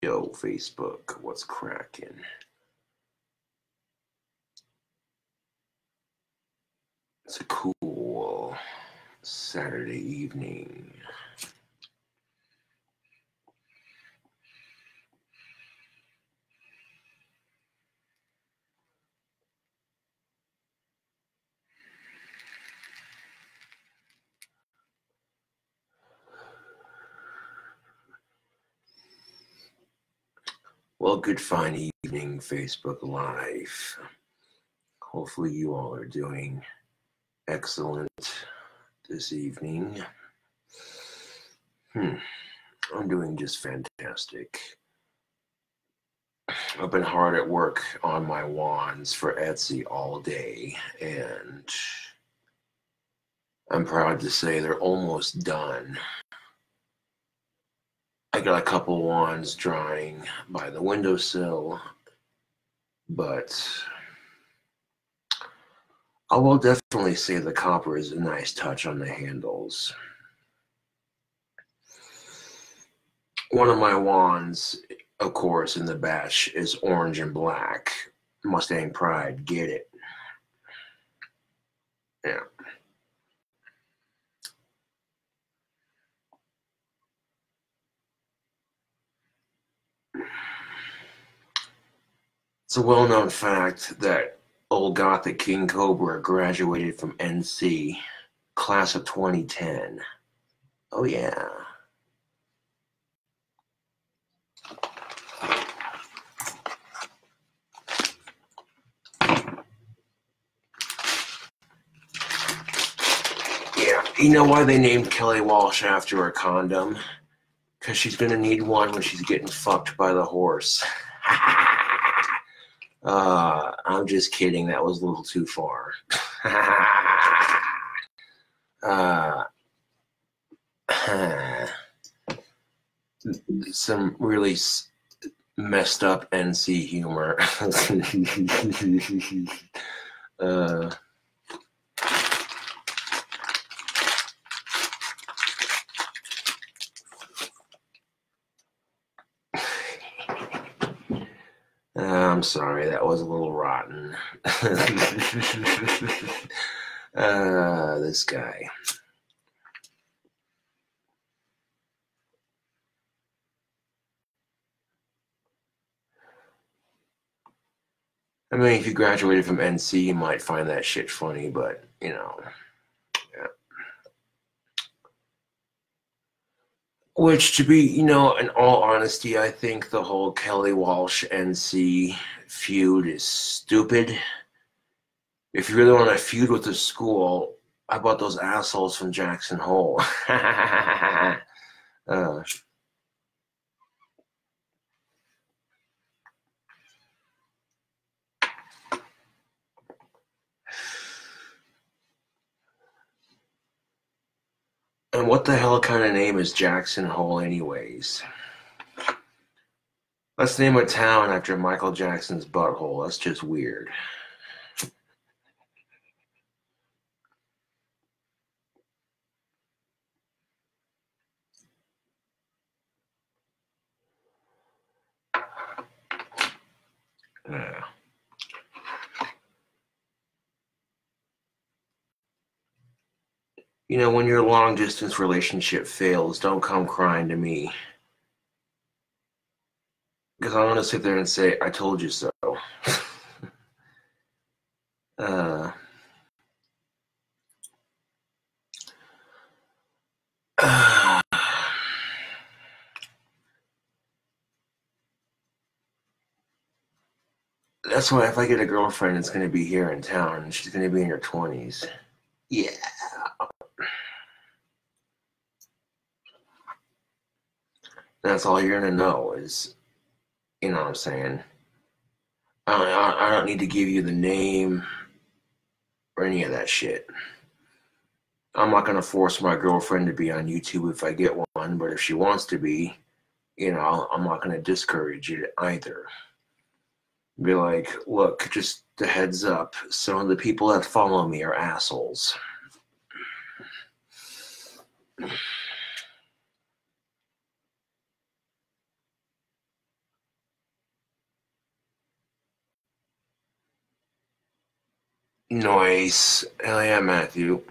Yo, Facebook, what's cracking? It's a cool Saturday evening. Well, good fine evening, Facebook Live. Hopefully you all are doing excellent this evening. I'm doing just fantastic. I've been hard at work on my wands for Etsy all day, and I'm proud to say they're almost done. I got a couple wands drying by the windowsill, but I will definitely say the copper is a nice touch on the handles. One of my wands, of course, in the batch is orange and black. Mustang Pride, get it. Yeah. It's a well-known fact that old Gothic King Cobra graduated from NC, class of 2010. Oh yeah. Yeah, you know why they named Kelly Walsh after her condom? Because she's gonna need one when she's getting fucked by the horse. I'm just kidding. That was a little too far. Some really messed up NC humor. I'm sorry, that was a little rotten. This guy. I mean, if you graduated from NC, you might find that shit funny, but, you know. Yeah. Which, to be, you know, in all honesty, I think the whole Kelly Walsh NC feud is stupid. If you really want to feud with the school, how about those assholes from Jackson Hole? And what the hell kind of name is Jackson Hole anyways? Let's name a town after Michael Jackson's butthole. That's just weird. Yeah. You know, when your long distance relationship fails, don't come crying to me. Because I want to sit there and say, I told you so. That's why if I get a girlfriend, it's going to be here in town, and she's going to be in her 20s. Yeah. That's all you're going to know is, you know what I'm saying? I don't need to give you the name or any of that shit. I'm not going to force my girlfriend to be on YouTube if I get one, but if she wants to be, you know, I'm not going to discourage it either. Be like, look, just a heads up, some of the people that follow me are assholes. Nice. Hell yeah, Matthew.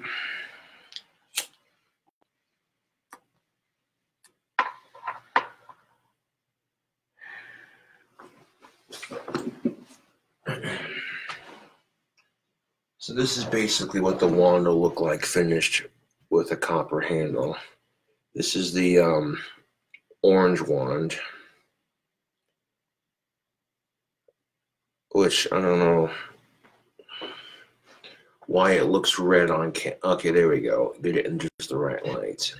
So this is basically what the wand will look like finished with a copper handle. This is the orange wand, which I don't know why it looks red on okay, there we go. Get it in just the right light.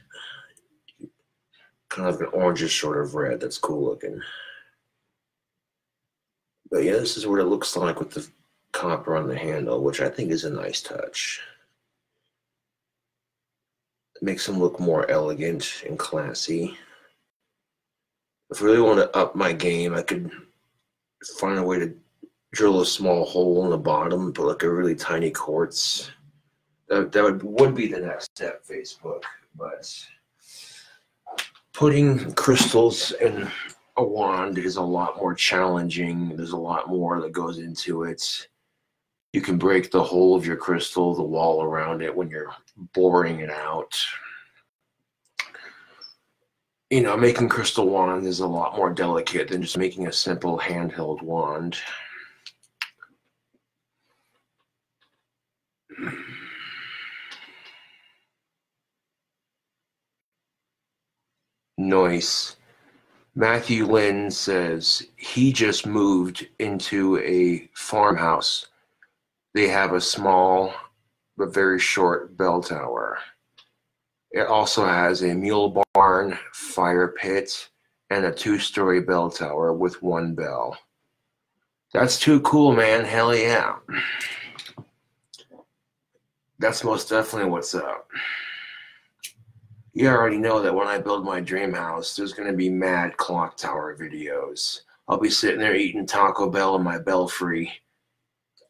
Kind of an orangish sort of red. That's cool looking. But yeah, this is what it looks like with the copper on the handle, which I think is a nice touch. It makes them look more elegant and classy. If I really want to up my game, I could find a way to drill a small hole in the bottom, put like a really tiny quartz. That would be the next step, Facebook. But putting crystals in a wand is a lot more challenging. There's a lot more that goes into it. You can break the hole of your crystal, the wall around it, when you're boring it out. You know, making crystal wands is a lot more delicate than just making a simple handheld wand. Nice. Matthew Lynn says he just moved into a farmhouse. They have a small but very short bell tower. It also has a mule barn, fire pit, and a 2-story bell tower with 1 bell. That's too cool, man. Hell yeah. That's most definitely what's up. You already know that when I build my dream house, there's going to be mad clock tower videos. I'll be sitting there eating Taco Bell in my belfry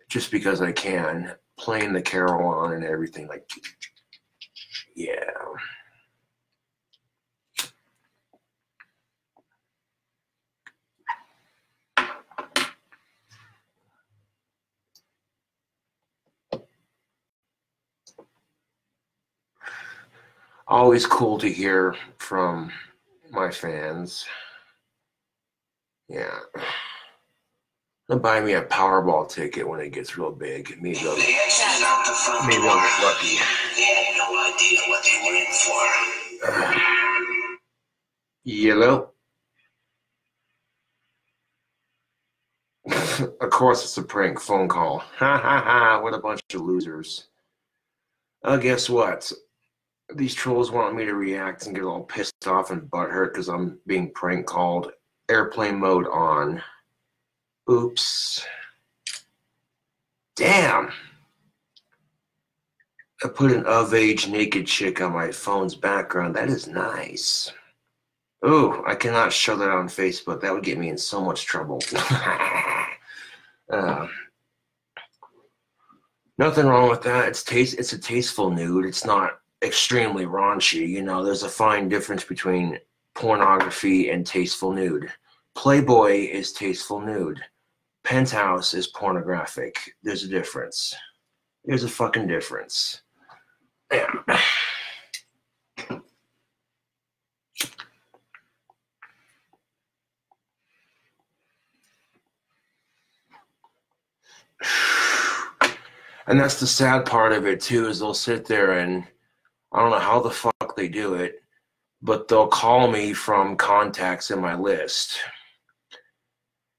just because I can, playing the carol on and everything. Like, yeah. Always cool to hear from my fans. Yeah. They'll buy me a Powerball ticket when it gets real big. Maybe I'll get lucky. They had no idea what they were in for. Yellow. Of course it's a prank phone call. Ha ha ha, what a bunch of losers. Guess what? These trolls want me to react and get all pissed off and butthurt because I'm being prank called. Airplane mode on. Oops. Damn. I put an of age naked chick on my phone's background. That is nice. Ooh, I cannot show that on Facebook. That would get me in so much trouble. Nothing wrong with that. It's a tasteful nude. It's not extremely raunchy. You know, there's a fine difference between pornography and tasteful nude. Playboy is tasteful nude. Penthouse is pornographic. There's a difference. There's a fucking difference. Yeah. And that's the sad part of it too, is they'll sit there and I don't know how the fuck they do it, but they'll call me from contacts in my list.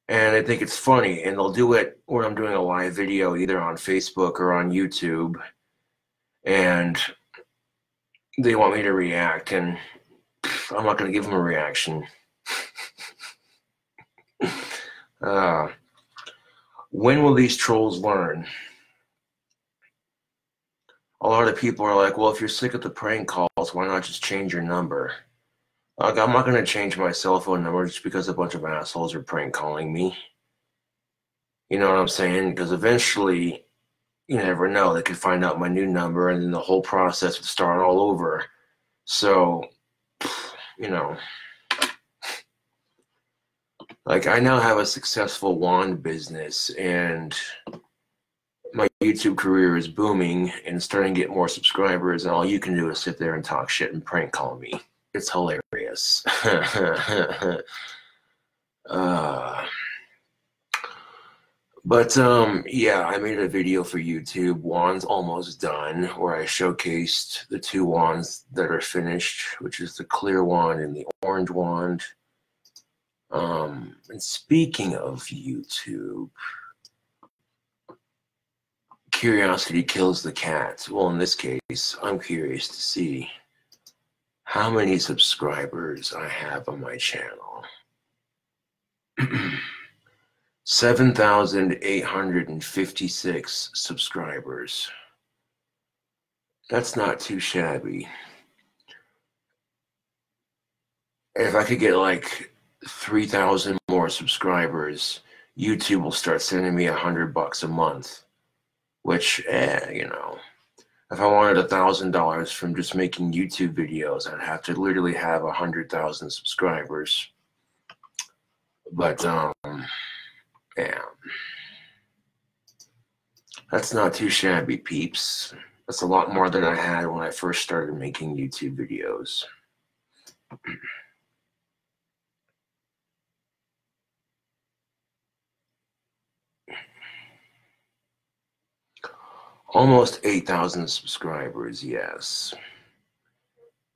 And I think it's funny, and they'll do it when I'm doing a live video either on Facebook or on YouTube, and they want me to react, and I'm not going to give them a reaction. When will these trolls learn? A lot of people are like, well, if you're sick of the prank calls, why not just change your number? Like, I'm not going to change my cell phone number just because a bunch of assholes are prank calling me. You know what I'm saying? Because eventually, you never know, they could find out my new number and then the whole process would start all over. So, you know, like I now have a successful wand business, and my YouTube career is booming and starting to get more subscribers, and all you can do is sit there and talk shit and prank call me. It's hilarious. But yeah, I made a video for YouTube. Wand's almost done, where I showcased the two wands that are finished, which is the clear wand and the orange wand. And speaking of YouTube, curiosity kills the cat. Well, in this case, I'm curious to see how many subscribers I have on my channel. 7,856 subscribers. That's not too shabby. If I could get like 3,000 more subscribers, YouTube will start sending me $100 a month, which, you know, if I wanted $1,000 from just making YouTube videos, I'd have to literally have 100,000 subscribers. But, yeah, that's not too shabby, peeps. That's a lot more than I had when I first started making YouTube videos. Almost 8,000 subscribers, yes.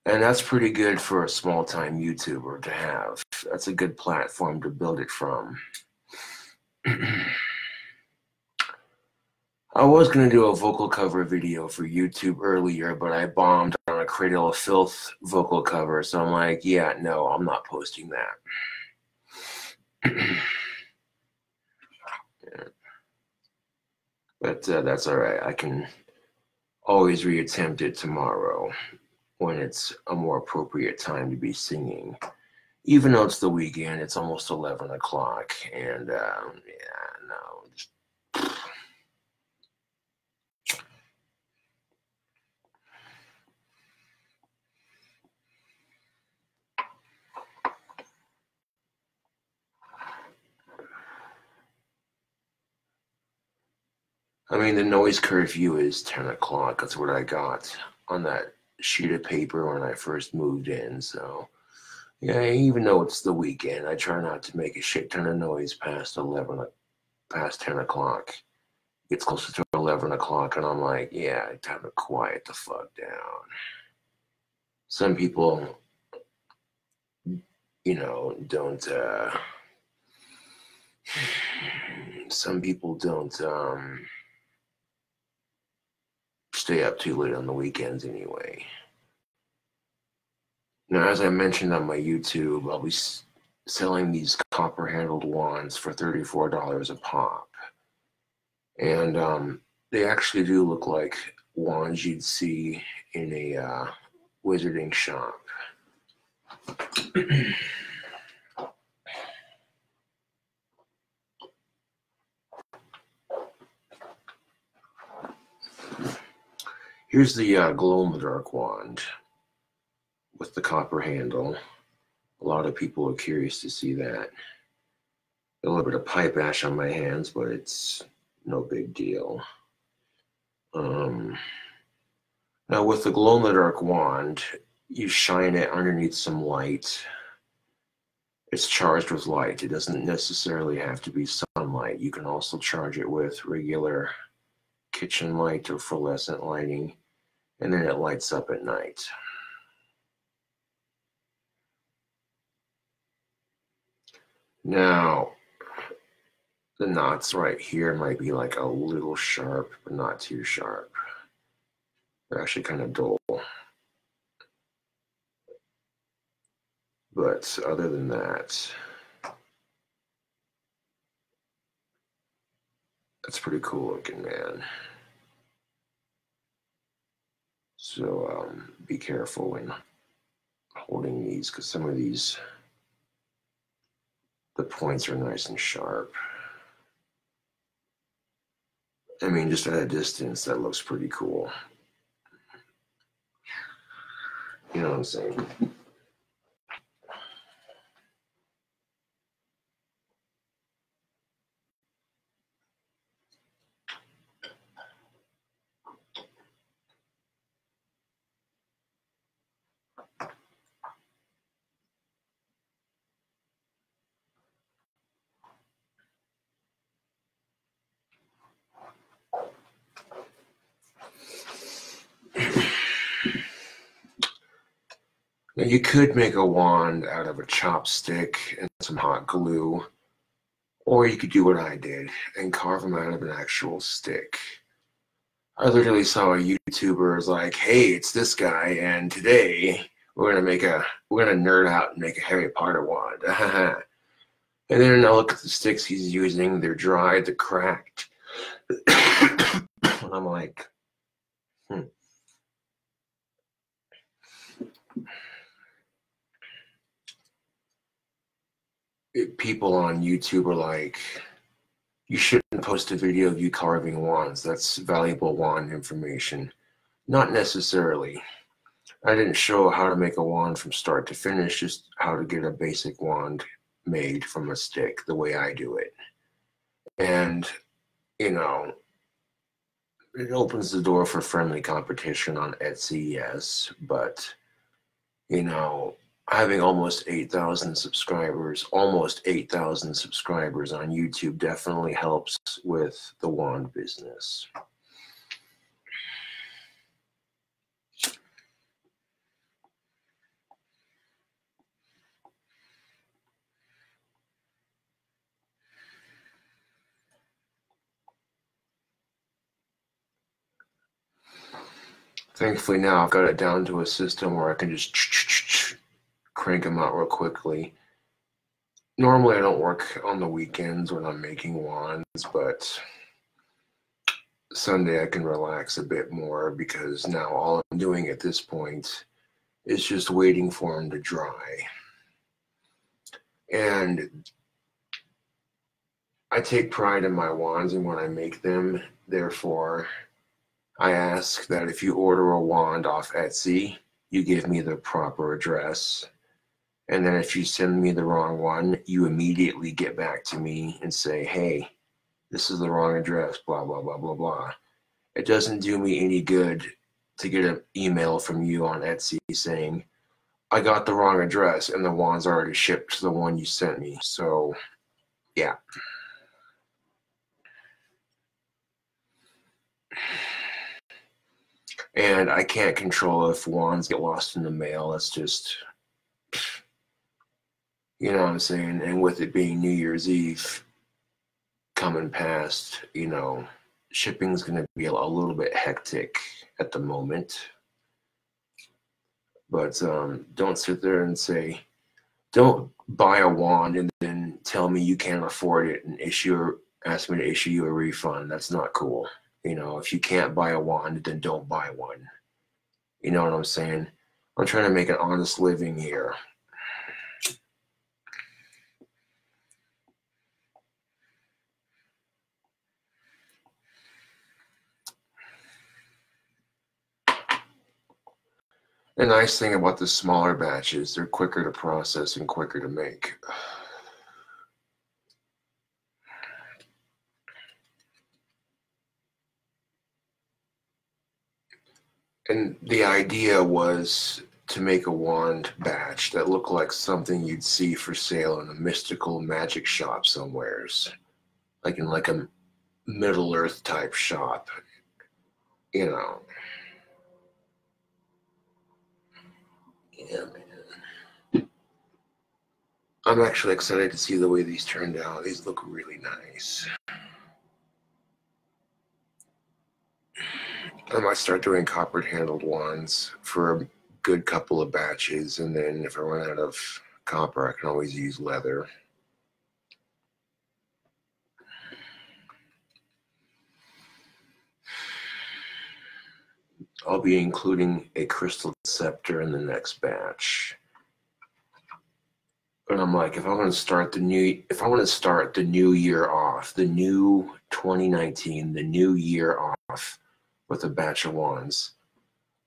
And that's pretty good for a small-time YouTuber to have. That's a good platform to build it from. I was going to do a vocal cover video for YouTube earlier, but I bombed on a Cradle of Filth vocal cover, so I'm like, yeah, no, I'm not posting that. Yeah. But that's all right. I can always reattempt it tomorrow when it's a more appropriate time to be singing. Even though it's the weekend, it's almost 11 o'clock, and yeah, no. I mean, the noise curfew is 10 o'clock. That's what I got on that sheet of paper when I first moved in. So, yeah, even though it's the weekend, I try not to make a shit ton of noise past 10 o'clock. It gets closer to 11 o'clock, and I'm like, yeah, time to quiet the fuck down. Some people, you know, don't, some people don't, stay up too late on the weekends anyway. Now, as I mentioned on my YouTube, I'll be selling these copper-handled wands for $34 a pop. And they actually do look like wands you'd see in a wizarding shop. Here's the glow-in-the-dark wand with the copper handle. A lot of people are curious to see that. A little bit of pipe ash on my hands, but it's no big deal. Now with the glow-in-the-dark wand, you shine it underneath some light. It's charged with light. It doesn't necessarily have to be sunlight. You can also charge it with regular kitchen light or fluorescent lighting, and then it lights up at night. Now, the knots right here might be like a little sharp, but not too sharp. They're actually kind of dull. But other than that, that's pretty cool looking, man. So be careful when holding these, because some of these, the points are nice and sharp. I mean, just at a distance, that looks pretty cool. You know what I'm saying? Now you could make a wand out of a chopstick and some hot glue, or you could do what I did and carve them out of an actual stick. I literally saw a YouTuber was like, "Hey, it's this guy, and today we're gonna nerd out and make a 𝓀𝓃𝓹𝓈 wand." And then I look at the sticks he's using; they're dried, they're cracked. And I'm like, People on YouTube are like, "You shouldn't post a video of you carving wands. That's valuable wand information." Not necessarily. I didn't show how to make a wand from start to finish, just how to get a basic wand made from a stick the way I do it. And, you know, it opens the door for friendly competition on Etsy, yes, but, you know, having almost 8,000 subscribers on YouTube definitely helps with the wand business. Thankfully now I've got it down to a system where I can just crank them out real quickly. Normally I don't work on the weekends when I'm making wands, but Sunday I can relax a bit more because now all I'm doing at this point is just waiting for them to dry. And I take pride in my wands and when I make them, therefore I ask that if you order a wand off Etsy, you give me the proper address. And then if you send me the wrong one, you immediately get back to me and say, "Hey, this is the wrong address, blah, blah, blah, blah, blah." It doesn't do me any good to get an email from you on Etsy saying, "I got the wrong address and the wand's already shipped to the one you sent me." So, yeah. And I can't control if wands get lost in the mail. That's just, you know what I'm saying? And with it being New Year's Eve coming past, you know, shipping's going to be a little bit hectic at the moment. But don't sit there and say, don't buy a wand and then tell me you can't afford it and ask me to issue you a refund. That's not cool. You know, if you can't buy a wand, then don't buy one. You know what I'm saying? I'm trying to make an honest living here. The nice thing about the smaller batches, they're quicker to process and quicker to make. And the idea was to make a wand batch that looked like something you'd see for sale in a mystical magic shop somewheres. Like in like a Middle Earth type shop, you know. Yeah, man. I'm actually excited to see the way these turned out. These look really nice. I might start doing copper handled wands for a good couple of batches, and then if I run out of copper, I can always use leather. I'll be including a crystal scepter in the next batch. And I'm like, if I want to start the new year off, the new 2019, the new year off with a batch of wands,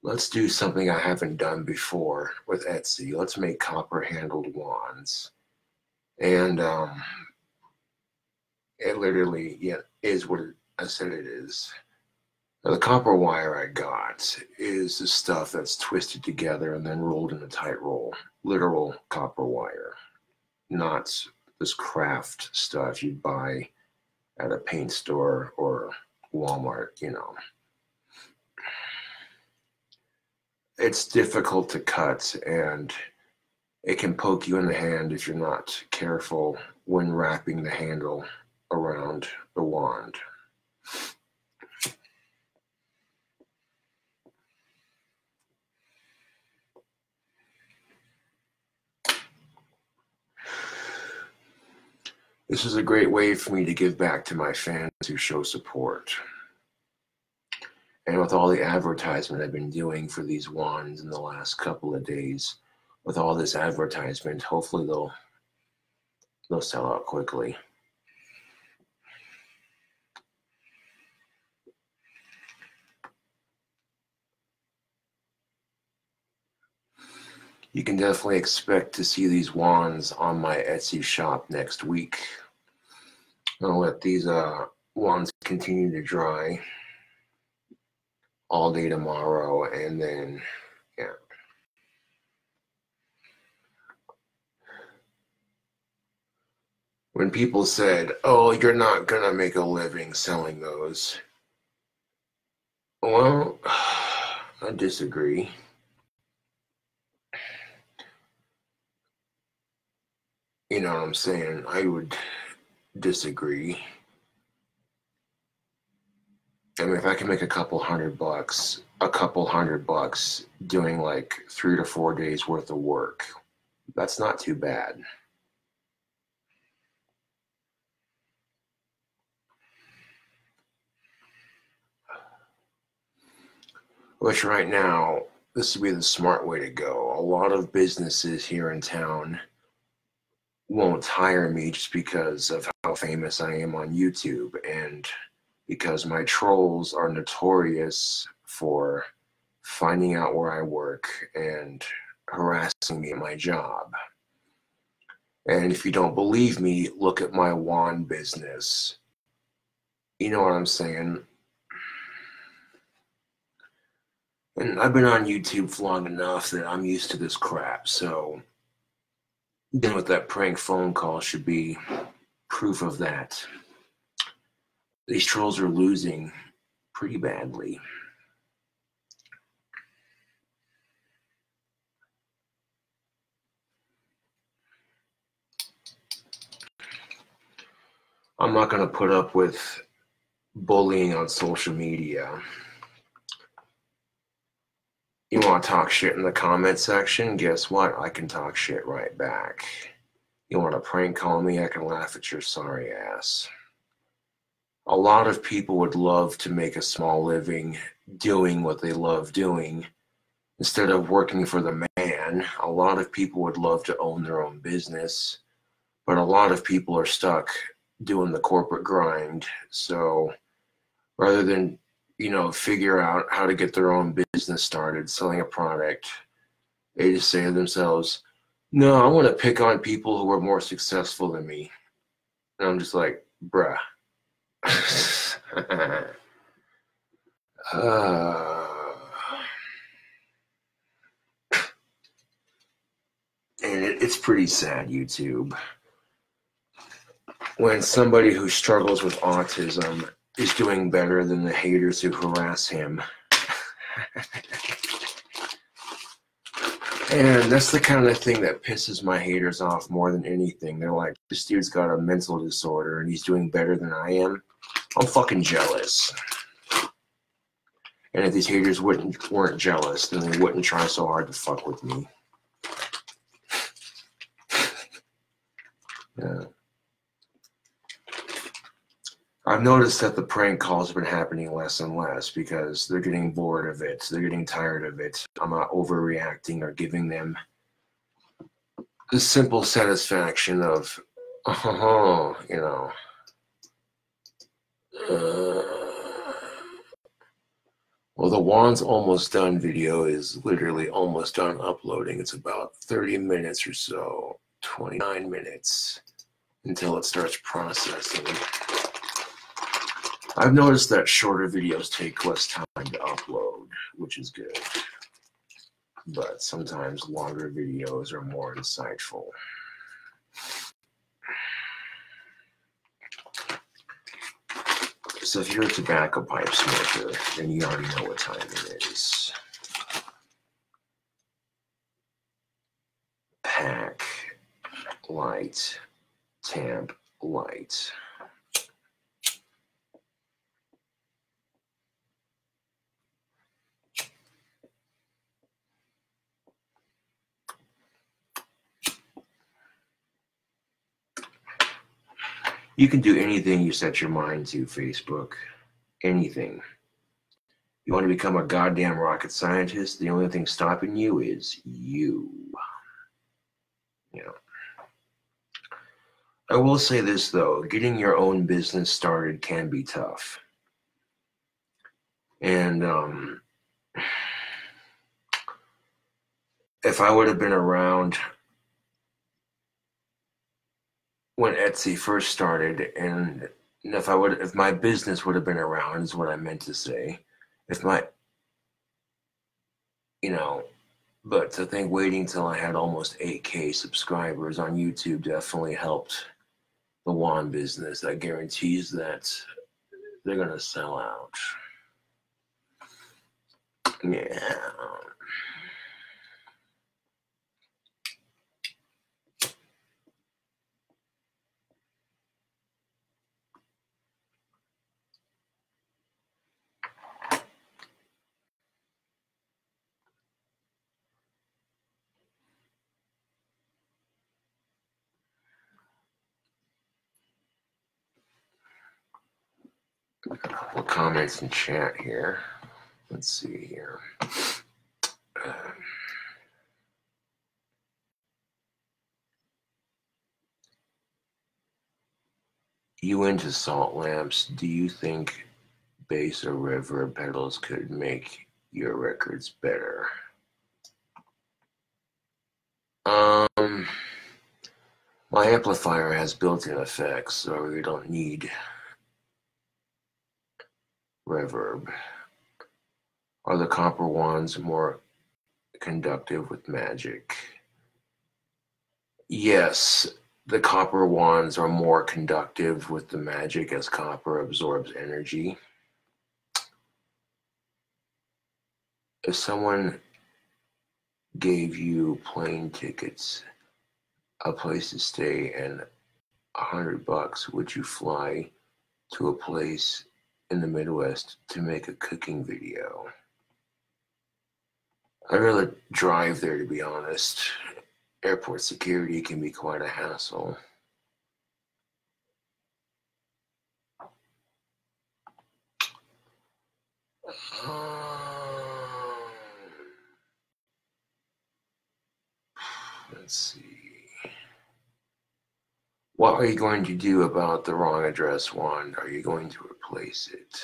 let's do something I haven't done before with Etsy. Let's make copper handled wands. And it literally, yeah, is what I said it is. Now, the copper wire I got is the stuff that's twisted together and then rolled in a tight roll. Literal copper wire, not this craft stuff you buy at a paint store or Walmart, you know. It's difficult to cut, and it can poke you in the hand if you're not careful when wrapping the handle around the wand. This is a great way for me to give back to my fans who show support. And with all the advertisement I've been doing for these wands in the last couple of days, with all this advertisement, hopefully they'll sell out quickly. You can definitely expect to see these wands on my Etsy shop next week. I'll let these wands continue to dry all day tomorrow, and then, yeah. When people said, oh, you're not gonna make a living selling those, well, I disagree. You know what I'm saying? I would disagree. I mean, if I can make a couple hundred bucks doing like 3 to 4 days worth of work, that's not too bad. Which right now, this would be the smart way to go. A lot of businesses here in town won't hire me just because of how famous I am on YouTube, and because my trolls are notorious for finding out where I work and harassing me at my job. And if you don't believe me, look at my wand business. You know what I'm saying? And I've been on YouTube for long enough that I'm used to this crap, so then with that prank phone call should be proof of that. These trolls are losing pretty badly. I'm not going to put up with bullying on social media. You want to talk shit in the comment section? Guess what? I can talk shit right back. You want to prank call me? I can laugh at your sorry ass. A lot of people would love to make a small living doing what they love doing instead of working for the man. A lot of people would love to own their own business, but a lot of people are stuck doing the corporate grind. So rather than, you know, figure out how to get their own business started, selling a product, they just say to themselves, no, I want to pick on people who are more successful than me. And I'm just like, bruh. And it's pretty sad, YouTube, when somebody who struggles with autism is doing better than the haters who harass him. And that's the kind of thing that pisses my haters off more than anything. They're like, this dude's got a mental disorder and he's doing better than I am. I'm fucking jealous. And if these haters weren't jealous, then they wouldn't try so hard to fuck with me. Yeah. I've noticed that the prank calls have been happening less and less because they're getting bored of it. They're getting tired of it. I'm not overreacting or giving them the simple satisfaction of, oh, you know. Well, the Wand's Almost Done video is literally almost done uploading. It's about 30 minutes or so, 29 minutes until it starts processing. I've noticed that shorter videos take less time to upload, which is good. But sometimes longer videos are more insightful. So if you're a tobacco pipe smoker, then you already know what time it is. Pack, light, tamp, light. You can do anything you set your mind to, Facebook. Anything. You want to become a goddamn rocket scientist? The only thing stopping you is you. I will say this, though. Getting your own business started can be tough. And if I would have been around when Etsy first started, and if my business would have been around, is what I meant to say. But to think waiting till I had almost 8K subscribers on YouTube definitely helped the wand business. That guarantees that they're gonna sell out. Yeah. A couple of comments in chat here. Let's see here. You into salt lamps? Do you think bass or reverb pedals could make your records better? My amplifier has built-in effects, so we don't need reverb. Are the copper wands more conductive with magic? Yes, the copper wands are more conductive with the magic as copper absorbs energy. If someone gave you plane tickets, a place to stay, and $100, would you fly to a place in the Midwest to make a cooking video? I'd rather drive there, to be honest. Airport security can be quite a hassle. Let's see. What are you going to do about the wrong address wand? Are you going to replace it?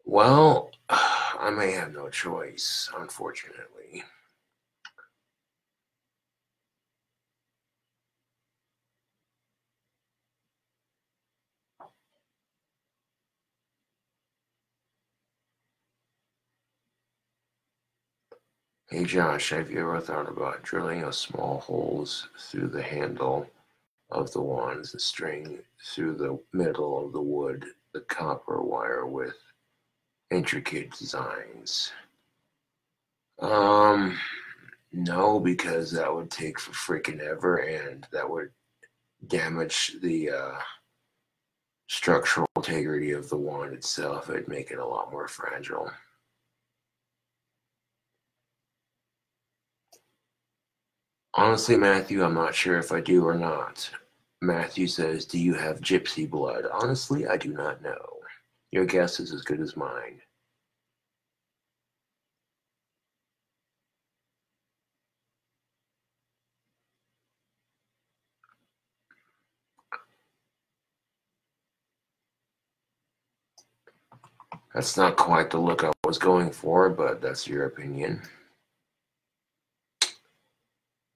Well, I may have no choice, unfortunately. Hey Josh, have you ever thought about drilling a small holes through the handle of the wands and string through the middle of the wood, the copper wire with intricate designs? No, because that would take for freaking ever, and that would damage the structural integrity of the wand itself. It'd make it a lot more fragile. Honestly, Matthew, I'm not sure if I do or not. Matthew says, do you have gypsy blood? Honestly, I do not know. Your guess is as good as mine. That's not quite the look I was going for, but that's your opinion.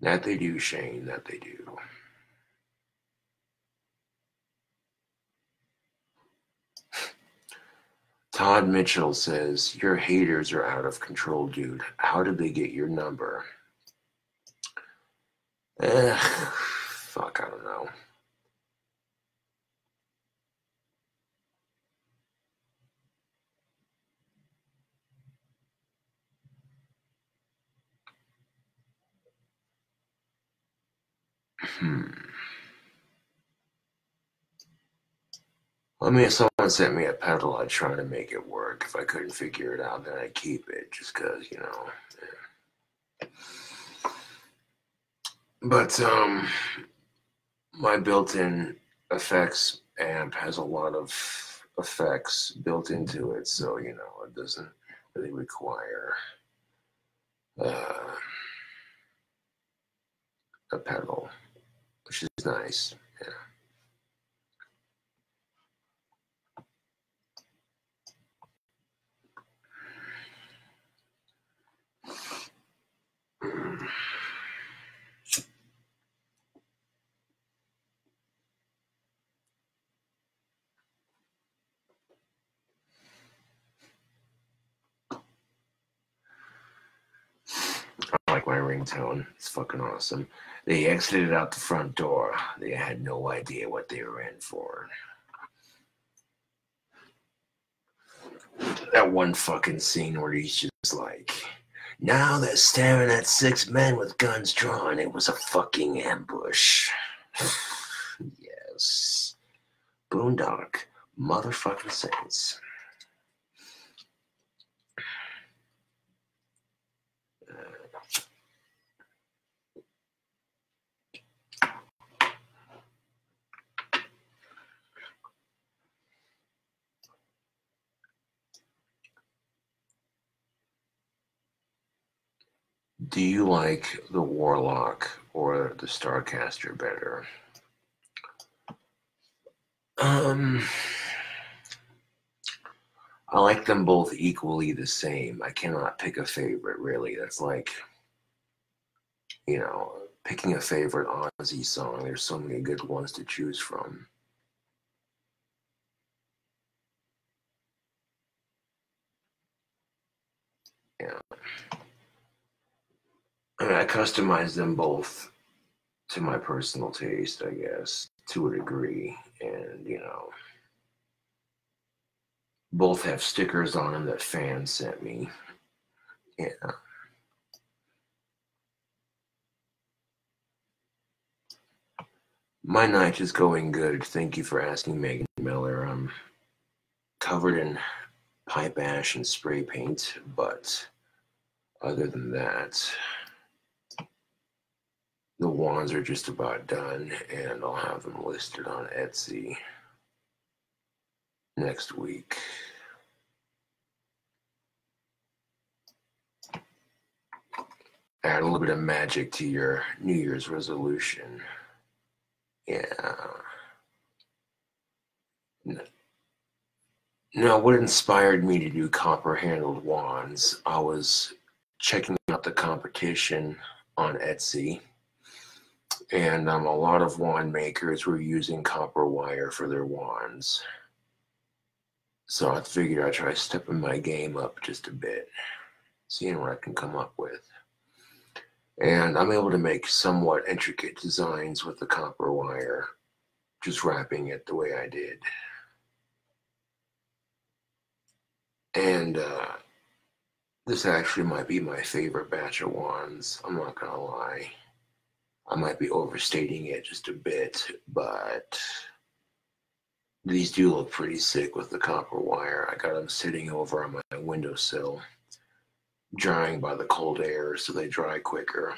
That they do, Shane, that they do. Todd Mitchell says, your haters are out of control, dude. How did they get your number? Fuck, I don't know. I mean, if someone sent me a pedal, I'd try to make it work. If I couldn't figure it out, then I'd keep it, just because, you know. Yeah. But my built-in effects amp has a lot of effects built into it, so, you know, it doesn't really require a pedal, which is nice. Yeah. I like my ringtone. It's fucking awesome. They exited out the front door. They had no idea what they were in for. That one fucking scene where he's just like, now they're staring at 6 men with guns drawn. It was a fucking ambush. Yes. Boondock motherfucking Saints. Do you like the Warlock or the Starcaster better? I like them both equally the same. I cannot pick a favorite, really. That's like, you know, picking a favorite Ozzy song. There's so many good ones to choose from. Yeah. I mean, I customize them both to my personal taste, I guess, to a degree. And, you know, both have stickers on them that fans sent me. Yeah. My night is going good. Thank you for asking, Megan Miller. I'm covered in pipe ash and spray paint, but other than that, the wands are just about done, and I'll have them listed on Etsy next week. Add a little bit of magic to your New Year's resolution. Yeah. Now, what inspired me to do copper-handled wands? I was checking out the competition on Etsy, and a lot of wand makers were using copper wire for their wands. So I figured I'd try stepping my game up just a bit, seeing what I can come up with. And I'm able to make somewhat intricate designs with the copper wire, just wrapping it the way I did. And this actually might be my favorite batch of wands. I'm not gonna lie. I might be overstating it just a bit, but these do look pretty sick with the copper wire. I got them sitting over on my windowsill, drying by the cold air so they dry quicker.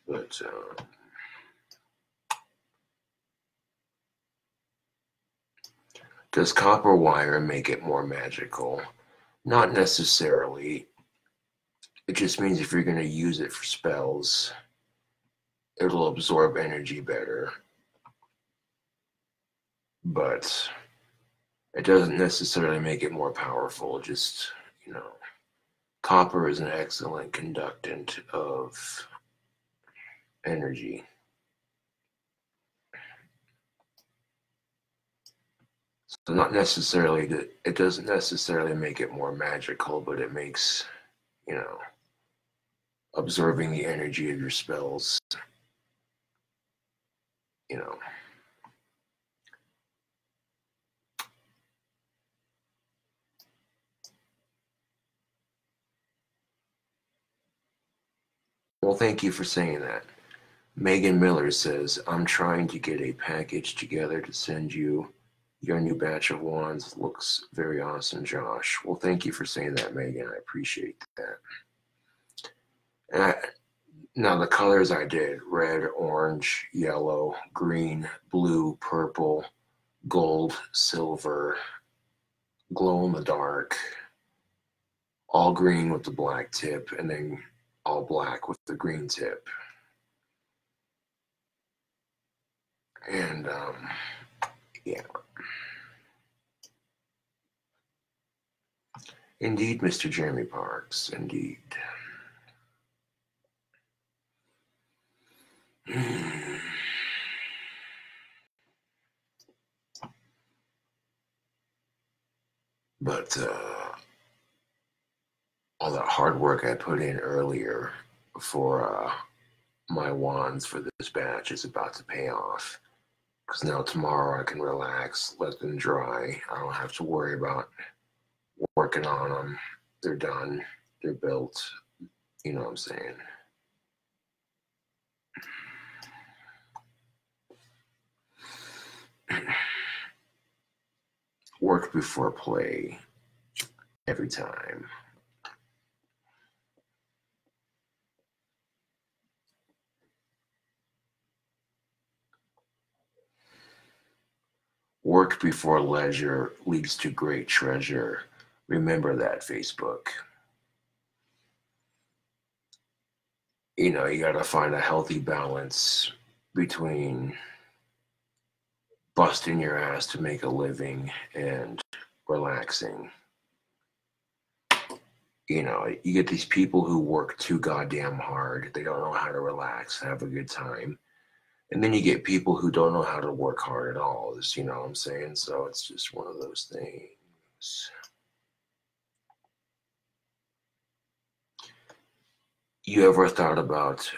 But does copper wire make it more magical? Not necessarily. It just means if you're going to use it for spells, it'll absorb energy better. But it doesn't necessarily make it more powerful. Just, you know, copper is an excellent conductant of energy. So not necessarily that it doesn't necessarily make it more magical, but it makes, you know, observing the energy of your spells, you know. Well, thank you for saying that. Megan Miller says, I'm trying to get a package together to send you. Your new batch of wands looks very awesome, Josh. Well, thank you for saying that, Megan. I appreciate that. And now the colors I did, red, orange, yellow, green, blue, purple, gold, silver, glow in the dark, all green with the black tip, and then all black with the green tip. And yeah. Indeed, Mr. Jeremy Parks, indeed. But all that hard work I put in earlier for my wands for this batch is about to pay off. Because now tomorrow I can relax, let them dry. I don't have to worry about working on them. They're done. They're built. You know what I'm saying? Work before play every time. Work before leisure leads to great treasure. Remember that, Facebook. You know, you got to find a healthy balance between busting your ass to make a living and relaxing. You know, you get these people who work too goddamn hard. They don't know how to relax, have a good time. And then you get people who don't know how to work hard at all. You know what I'm saying? So it's just one of those things. You ever thought about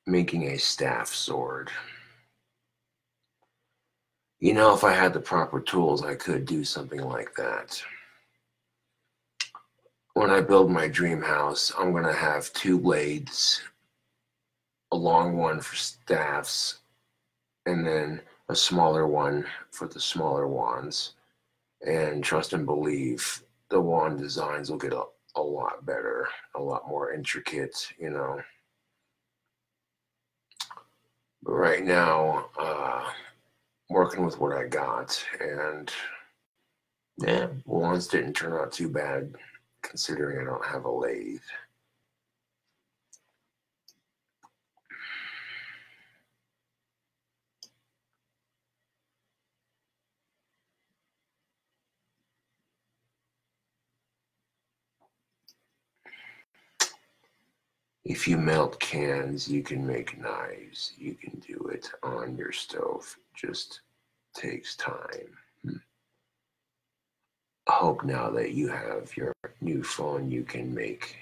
making a staff sword? You know, if I had the proper tools, I could do something like that. When I build my dream house, I'm going to have 2 blades, a long one for staffs, and then a smaller one for the smaller wands. And trust and believe, the wand designs will get a lot better, a lot more intricate, you know. But right now, working with what I got, and yeah, wands didn't turn out too bad considering I don't have a lathe. If you melt cans, you can make knives. You can do it on your stove. Just takes time. I hope now that you have your new phone, you can make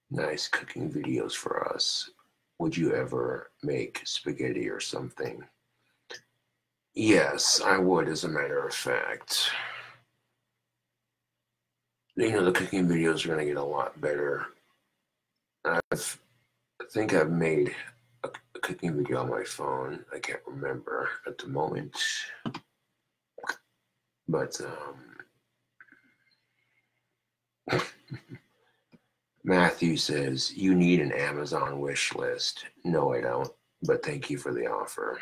nice cooking videos for us. Would you ever make spaghetti or something? Yes, I would, as a matter of fact. You know, the cooking videos are going to get a lot better. I think I've made a cooking video on my phone. I can't remember at the moment. But, Matthew says, you need an Amazon wish list. No, I don't, but thank you for the offer.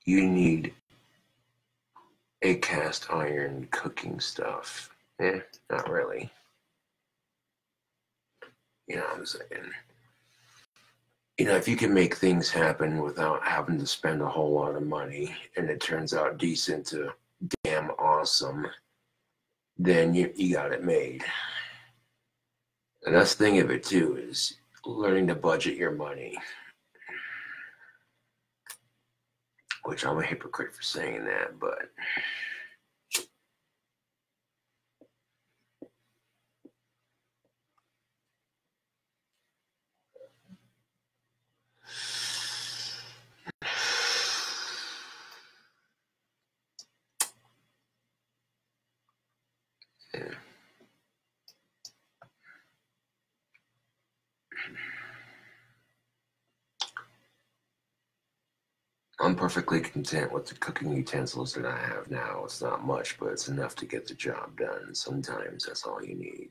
You need a cast iron cooking stuff. Not really. You know what I'm saying? You know, if you can make things happen without having to spend a whole lot of money and it turns out decent to damn awesome, then you got it made. And that's the thing of it too, is learning to budget your money. Which I'm a hypocrite for saying that, but yeah. I'm perfectly content with the cooking utensils that I have now. It's not much, but it's enough to get the job done. Sometimes that's all you need.